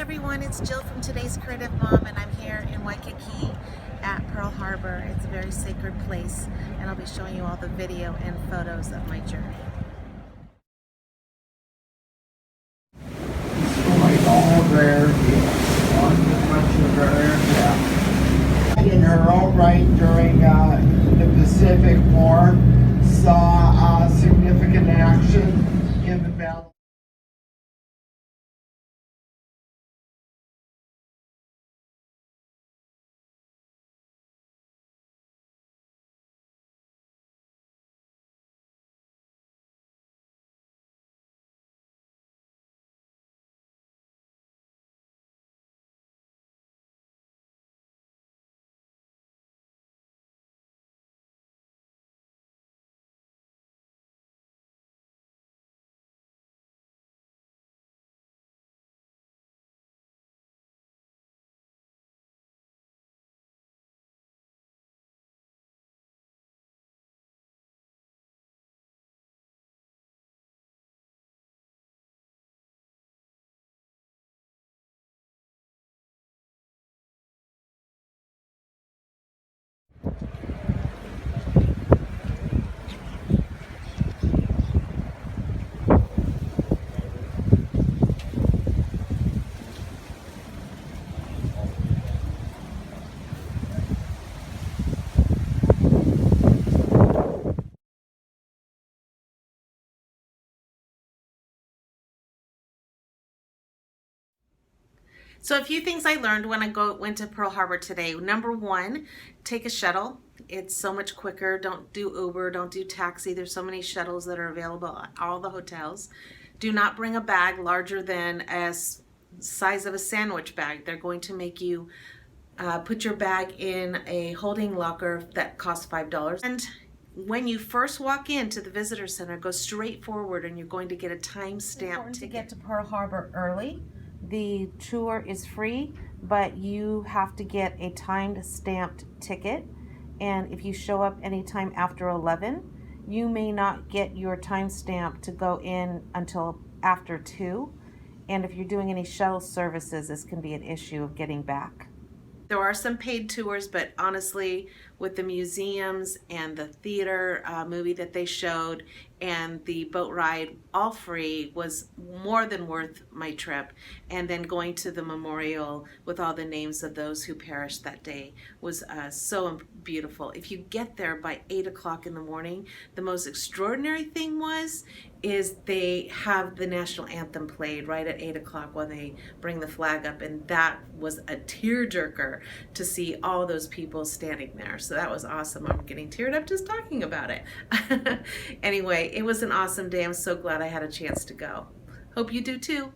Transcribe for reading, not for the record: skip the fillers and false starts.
everyone, it's Jill from Today's Creative Mom, and I'm here in Waikiki at Pearl Harbor. It's a very sacred place, and I'll be showing you all the video and photos of my journey. Destroyed all of their on a bunch of their aircraft. In her own right during the Pacific War, saw significant action in the battle. So a few things I learned when I went to Pearl Harbor today. Number one, take a shuttle. It's so much quicker. Don't do Uber, don't do taxi. There's so many shuttles that are available at all the hotels. Do not bring a bag larger than a size of a sandwich bag. They're going to make you put your bag in a holding locker that costs $5. And when you first walk into the visitor center, go straight forward and you're going to get a time-stamped ticket. To get to Pearl Harbor early. The tour is free, but you have to get a timed stamped ticket. And if you show up anytime after 11, you may not get your time stamp to go in until after 2. And if you're doing any shuttle services, this can be an issue of getting back. There are some paid tours, but honestly, with the museums and the theater movie that they showed and the boat ride, all free, was more than worth my trip. And then going to the memorial with all the names of those who perished that day was so beautiful. If you get there by 8 o'clock in the morning, the most extraordinary thing is they have the national anthem played right at 8 o'clock while they bring the flag up, and that was a tearjerker to see all those people standing there. So that was awesome. I'm getting teared up just talking about it. Anyway, it was an awesome day. I'm so glad I had a chance to go. Hope you do too.